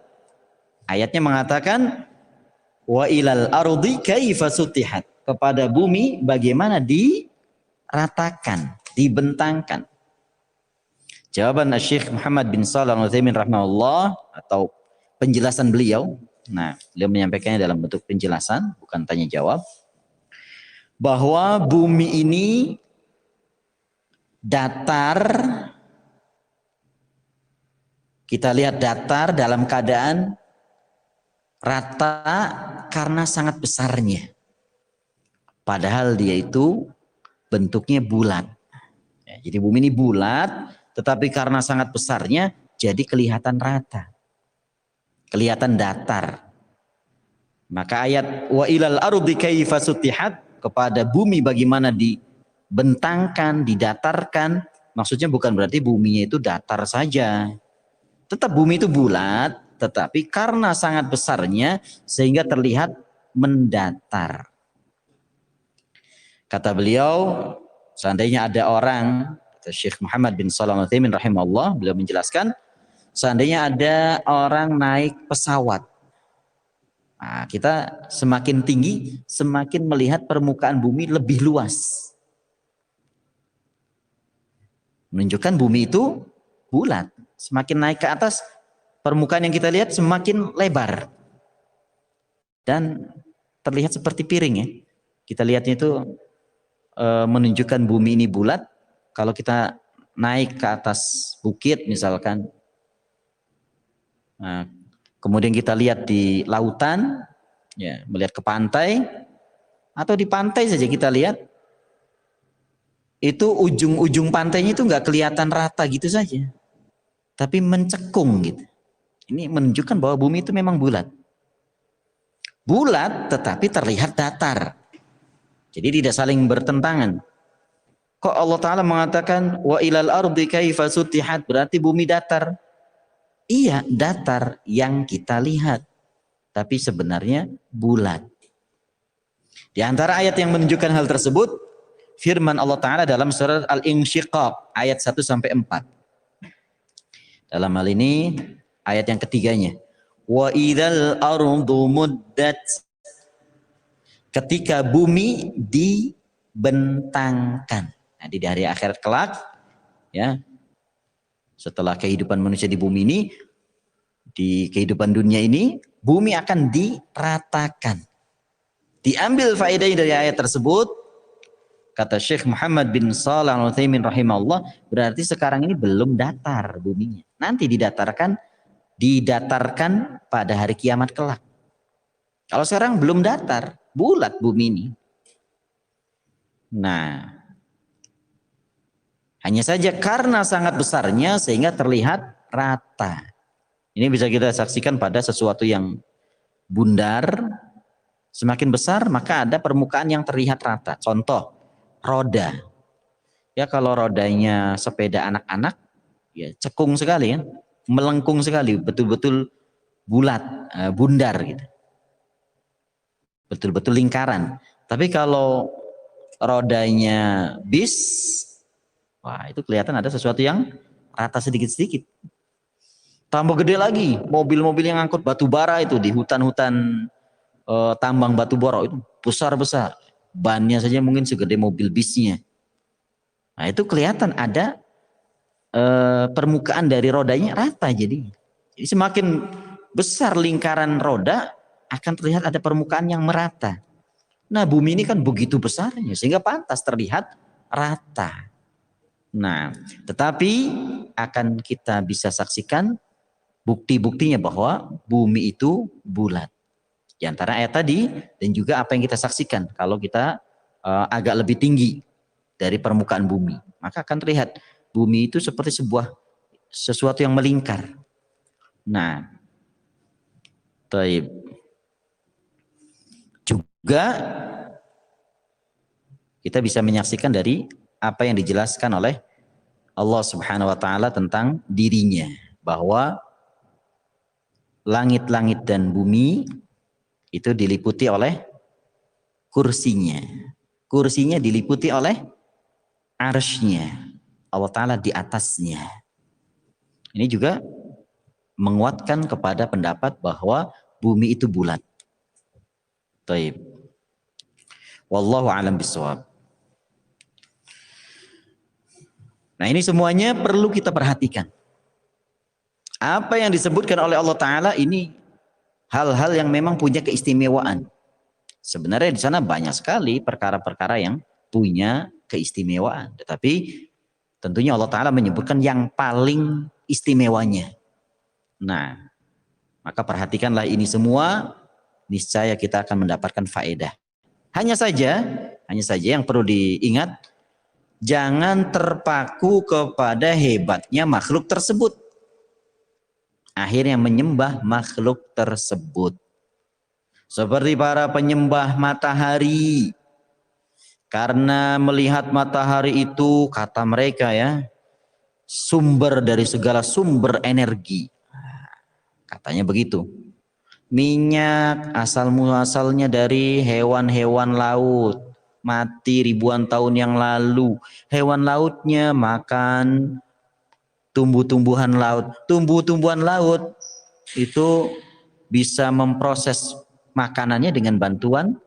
Ayatnya mengatakan wa ilal ardi kaifa sutihat, kepada bumi bagaimana diratakan, dibentangkan. Jawaban Syekh Muhammad bin Shalih Al-Utsaimin rahimahullah, atau penjelasan beliau. Nah, beliau menyampaikannya dalam bentuk penjelasan, bukan tanya jawab, bahwa bumi ini datar. Kita lihat datar dalam keadaan rata karena sangat besarnya. Padahal dia itu bentuknya bulat. Ya, jadi bumi ini bulat, tetapi karena sangat besarnya jadi kelihatan rata. Kelihatan datar. Maka ayat wa ilal ardi kaifa sutihat, kepada bumi bagaimana dibentangkan, didatarkan, maksudnya bukan berarti buminya itu datar saja. Tetap bumi itu bulat, tetapi karena sangat besarnya sehingga terlihat mendatar. Kata beliau, seandainya ada orang, kata Syekh Muhammad bin Shalih Al-Utsaimin rahimahullah, beliau menjelaskan, seandainya ada orang naik pesawat, nah, kita semakin tinggi, semakin melihat permukaan bumi lebih luas. Menunjukkan bumi itu bulat. Semakin naik ke atas, permukaan yang kita lihat semakin lebar. Dan terlihat seperti piring ya. Kita lihatnya itu menunjukkan bumi ini bulat. Kalau kita naik ke atas bukit misalkan, nah, kemudian kita lihat di lautan, ya, melihat ke pantai, atau di pantai saja kita lihat, itu ujung-ujung pantainya itu nggak kelihatan rata gitu saja. tapi mencekung gitu. Ini menunjukkan bahwa bumi itu memang bulat. Bulat tetapi terlihat datar. Jadi tidak saling bertentangan. Kok Allah Ta'ala mengatakan wa ilal ardi kaifa sutihat, berarti bumi datar. Iya, datar yang kita lihat. Tapi sebenarnya bulat. Di antara ayat yang menunjukkan hal tersebut, firman Allah Ta'ala dalam surat Al-Insyiqaq ayat 1 sampai 4. Dalam hal ini ayat yang ketiganya. Wa idzal ardu muddat, ketika bumi dibentangkan. Nah, di hari akhirat kelak, ya, setelah kehidupan manusia di bumi ini, di kehidupan dunia ini, bumi akan diratakan. Diambil faedah dari ayat tersebut, kata Syekh Muhammad bin Shalih Al-Utsaimin rahimahullah, berarti sekarang ini belum datar buminya. Nanti didatarkan pada hari kiamat kelak. Kalau sekarang belum datar, bulat bumi ini. Nah, hanya saja karena sangat besarnya sehingga terlihat rata. Ini bisa kita saksikan pada sesuatu yang bundar, semakin besar maka ada permukaan yang terlihat rata. Contoh, roda. Ya kalau rodanya sepeda anak-anak, ya cekung sekali kan, melengkung sekali, betul-betul bulat, bundar gitu. Betul-betul lingkaran. Tapi kalau rodanya bis, wah itu kelihatan ada sesuatu yang rata sedikit-sedikit. Tambah gede lagi, mobil-mobil yang angkut batu bara itu di hutan-hutan tambang batu bara itu besar-besar. Bannya saja mungkin segede mobil bisnya. Nah itu kelihatan ada permukaan dari rodanya rata jadi. Jadi semakin besar lingkaran roda akan terlihat ada permukaan yang merata. Nah bumi ini kan begitu besarnya sehingga pantas terlihat rata. Nah tetapi akan kita bisa saksikan bukti-buktinya bahwa bumi itu bulat. Di antara ayat tadi dan juga apa yang kita saksikan kalau kita agak lebih tinggi dari permukaan bumi, maka akan terlihat bumi itu seperti sesuatu yang melingkar. Nah, juga kita bisa menyaksikan dari apa yang dijelaskan oleh Allah Subhanahu wa taala tentang dirinya, bahwa langit-langit dan bumi itu diliputi oleh kursinya. Kursinya diliputi oleh arsy-Nya. Allah Ta'ala di atasnya. Ini juga menguatkan kepada pendapat bahwa bumi itu bulat. Taib. Wallahu a'lam bishawab. Nah ini semuanya perlu kita perhatikan. Apa yang disebutkan oleh Allah Ta'ala ini hal-hal yang memang punya keistimewaan. Sebenarnya di sana banyak sekali perkara-perkara yang punya keistimewaan. Tetapi tentunya Allah Ta'ala menyebutkan yang paling istimewanya. Nah, maka perhatikanlah ini semua, niscaya kita akan mendapatkan faedah. Hanya saja yang perlu diingat, jangan terpaku kepada hebatnya makhluk tersebut. Akhirnya menyembah makhluk tersebut. Seperti para penyembah matahari. Karena melihat matahari itu, kata mereka ya, sumber dari segala sumber energi. Katanya begitu. Minyak asal-muasalnya dari hewan-hewan laut. Mati ribuan tahun yang lalu. Hewan lautnya makan tumbuh-tumbuhan laut. Tumbuh-tumbuhan laut itu bisa memproses makanannya dengan bantuan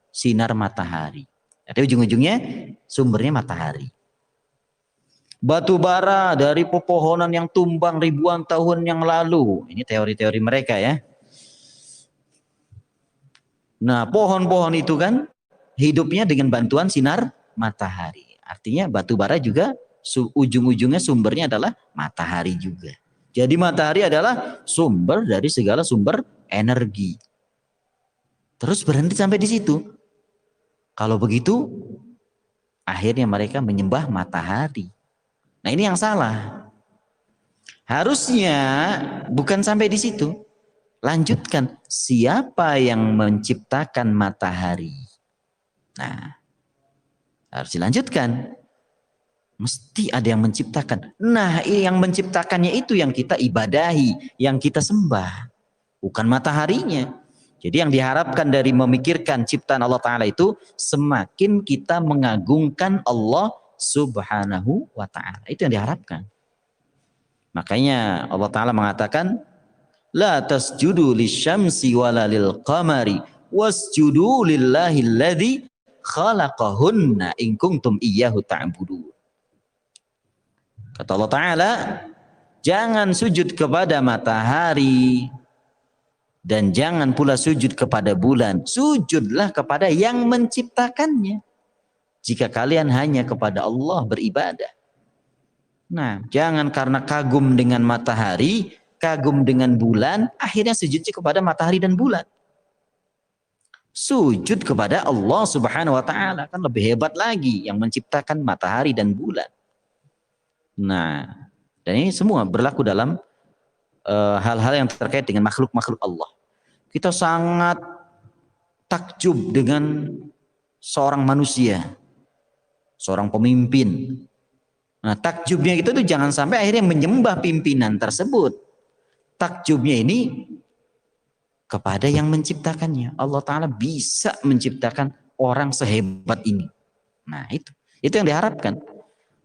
sinar matahari. Jadi ujung-ujungnya sumbernya matahari. Batu bara dari pepohonan yang tumbang ribuan tahun yang lalu. Ini teori-teori mereka ya. Nah pohon-pohon itu kan hidupnya dengan bantuan sinar matahari. Artinya batu bara juga ujung-ujungnya sumbernya adalah matahari juga. Jadi matahari adalah sumber dari segala sumber energi. Terus berhenti sampai di situ. Kalau begitu, akhirnya mereka menyembah matahari. Nah ini yang salah. Harusnya bukan sampai di situ. Lanjutkan, siapa yang menciptakan matahari? Nah, harus dilanjutkan. Mesti ada yang menciptakan. Nah, yang menciptakannya itu yang kita ibadahi, yang kita sembah. Bukan mataharinya. Jadi yang diharapkan dari memikirkan ciptaan Allah Ta'ala itu, semakin kita mengagungkan Allah Subhanahu wa Ta'ala. Itu yang diharapkan. Makanya Allah Ta'ala mengatakan, La tasjudu lisyamsi wala lil qamari, wasjudu lillahi alladhi khalaqahunna in kuntum iyyahu ta'budun. Kata Allah Ta'ala, jangan sujud kepada matahari dan jangan pula sujud kepada bulan. Sujudlah kepada yang menciptakannya. Jika kalian hanya kepada Allah beribadah. Nah, jangan karena kagum dengan matahari, kagum dengan bulan, akhirnya sujud kepada matahari dan bulan. Sujud kepada Allah Subhanahu wa Ta'ala, kan lebih hebat lagi yang menciptakan matahari dan bulan. Nah, dan ini semua berlaku dalam hal-hal yang terkait dengan makhluk-makhluk Allah. Kita sangat takjub dengan seorang manusia, seorang pemimpin. Nah, takjubnya itu tuh jangan sampai akhirnya menyembah pimpinan tersebut. Takjubnya ini kepada yang menciptakannya. Allah Ta'ala bisa menciptakan orang sehebat ini. Nah, itu yang diharapkan.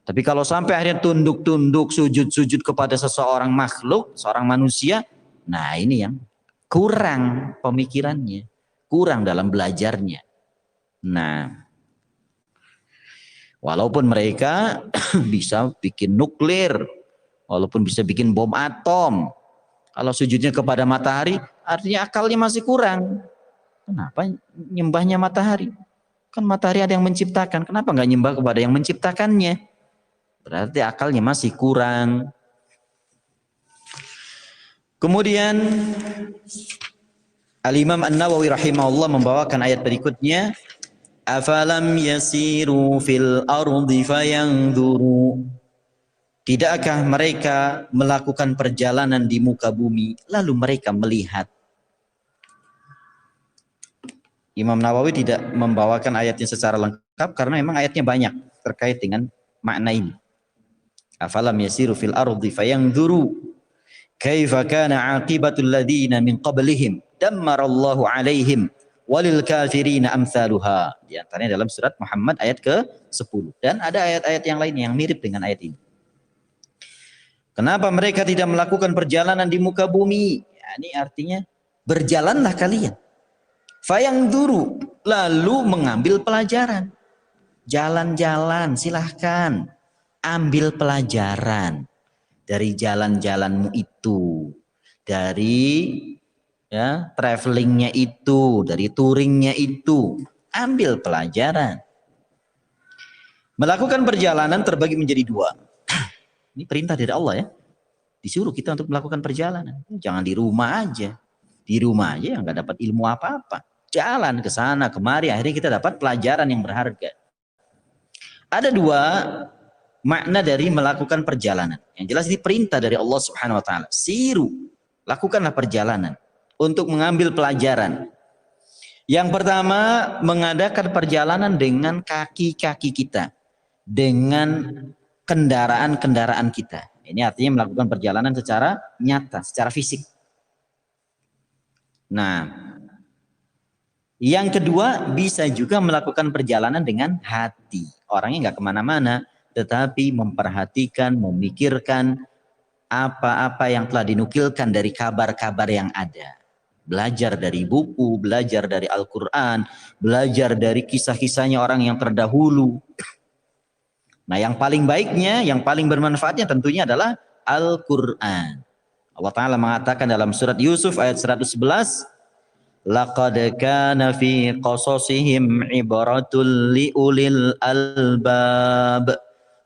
Tapi kalau sampai akhirnya tunduk-tunduk, sujud-sujud kepada seseorang makhluk, seorang manusia, nah ini yang kurang pemikirannya, kurang dalam belajarnya. Nah, walaupun mereka bisa bikin nuklir, walaupun bisa bikin bom atom, kalau sujudnya kepada matahari, artinya akalnya masih kurang. Kenapa nyembahnya matahari? Kan matahari ada yang menciptakan, kenapa nggak nyembah kepada yang menciptakannya? Berarti akalnya masih kurang. Kemudian Al-Imam An-Nawawi rahimahullah membawakan ayat berikutnya, afalam yasiru fil ardi fayanzuru, tidakkah mereka melakukan perjalanan di muka bumi lalu mereka melihat. Imam Nawawi tidak membawakan ayatnya secara lengkap karena memang ayatnya banyak terkait dengan makna ini. Afalam yasiru fil ardi fayanzuru kaifa kana aqibatul ladzina min qablihim dammarallahu alaihim walil kafirina amsaluha. Di antaranya dalam surat Muhammad ayat ke-10 dan ada ayat-ayat yang lain yang mirip dengan ayat ini. Kenapa mereka tidak melakukan perjalanan di muka bumi? Ya, ini artinya berjalanlah kalian. Fayanzuru, lalu mengambil pelajaran. Jalan-jalan, silahkan ambil pelajaran dari jalan-jalanmu itu, dari ya travelingnya itu, dari touringnya itu, ambil pelajaran. Melakukan perjalanan terbagi menjadi dua. Ini perintah dari Allah ya, disuruh kita untuk melakukan perjalanan. Jangan di rumah aja, yang nggak dapat ilmu apa-apa. Jalan ke sana kemari, akhirnya kita dapat pelajaran yang berharga. Ada dua makna dari melakukan perjalanan. Yang jelas ini perintah dari Allah Subhanahu wa Ta'ala. Siru, lakukanlah perjalanan untuk mengambil pelajaran. Yang pertama, mengadakan perjalanan dengan kaki-kaki kita, dengan kendaraan-kendaraan kita. Ini artinya melakukan perjalanan secara nyata, secara fisik. Nah, yang kedua, bisa juga melakukan perjalanan dengan hati. Orangnya nggak kemana-mana, tetapi memperhatikan, memikirkan apa-apa yang telah dinukilkan dari kabar-kabar yang ada. Belajar dari buku, belajar dari Al-Quran, belajar dari kisah-kisahnya orang yang terdahulu. Nah, yang paling baiknya, yang paling bermanfaatnya tentunya adalah Al-Quran. Allah Ta'ala mengatakan dalam surat Yusuf ayat 111, laqad kana fi qasasihim ibratul liulil albab.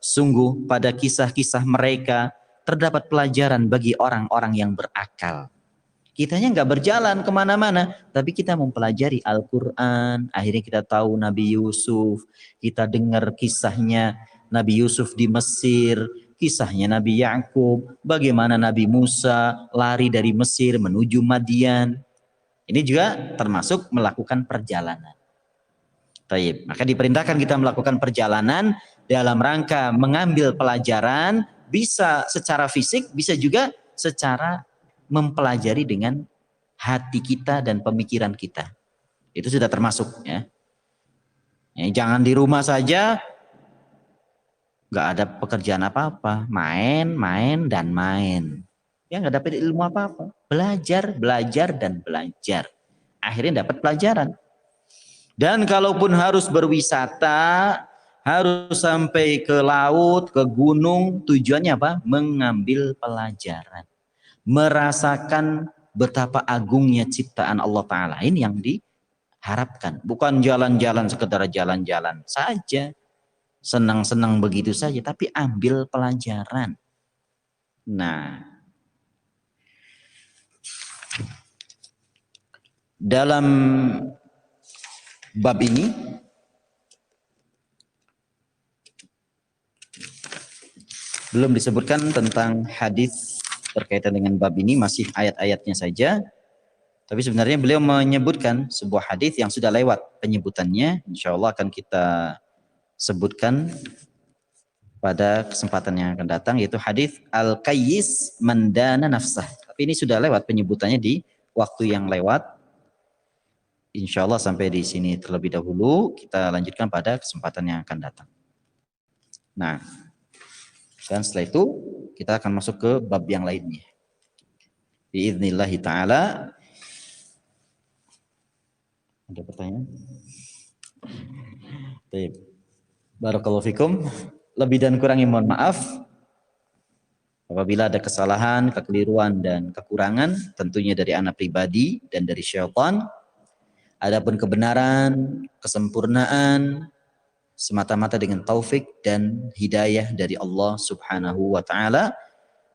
Sungguh pada kisah-kisah mereka terdapat pelajaran bagi orang-orang yang berakal. Kitanya nggak berjalan kemana-mana, tapi kita mempelajari Al-Quran. Akhirnya kita tahu Nabi Yusuf, kita dengar kisahnya Nabi Yusuf di Mesir, kisahnya Nabi Yakub, bagaimana Nabi Musa lari dari Mesir menuju Madian. Ini juga termasuk melakukan perjalanan. Taib. Maka diperintahkan kita melakukan perjalanan dalam rangka mengambil pelajaran, bisa secara fisik, bisa juga secara mempelajari dengan hati kita dan pemikiran kita. Itu sudah termasuk ya. Jangan di rumah saja, nggak ada pekerjaan apa-apa, main, main dan main. Ya nggak dapat ilmu apa-apa. Belajar, belajar dan belajar. Akhirnya dapat pelajaran. Dan kalaupun harus berwisata, harus sampai ke laut, ke gunung, tujuannya apa? Mengambil pelajaran. Merasakan betapa agungnya ciptaan Allah Ta'ala. Ini yang diharapkan. Bukan jalan-jalan sekedar jalan-jalan saja. Senang-senang begitu saja. Tapi ambil pelajaran. Nah, dalam bab ini belum disebutkan tentang hadis berkaitan dengan bab ini, masih ayat-ayatnya saja. Tapi sebenarnya beliau menyebutkan sebuah hadis yang sudah lewat penyebutannya. Insya Allah akan kita sebutkan pada kesempatan yang akan datang, yaitu hadis Al-Qayyis Mandana Nafsah. Tapi ini sudah lewat penyebutannya di waktu yang lewat. Insya Allah sampai di sini terlebih dahulu. Kita lanjutkan pada kesempatan yang akan datang. Nah, dan setelah itu kita akan masuk ke bab yang lainnya. Biidznillahi ta'ala. Ada pertanyaan? Baik. Barakallahu fikum. Lebih dan kurangnya mohon maaf. Apabila ada kesalahan, kekeliruan dan kekurangan, tentunya dari anak pribadi dan dari syaitan. Adapun kebenaran, kesempurnaan, semata-mata dengan taufik dan hidayah dari Allah Subhanahu wa taala.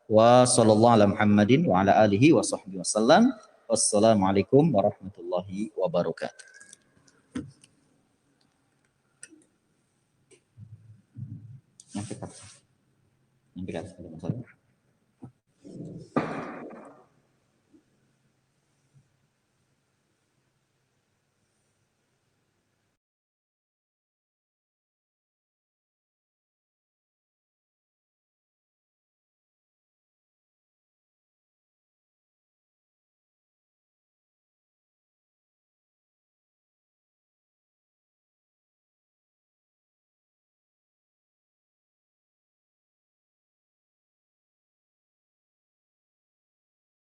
Wa sallallahu ala Muhammadin wa ala alihi wa sahbihi wasallam. Wassalamualaikum warahmatullahi wabarakatuh. Yang dekat. Yang dekat.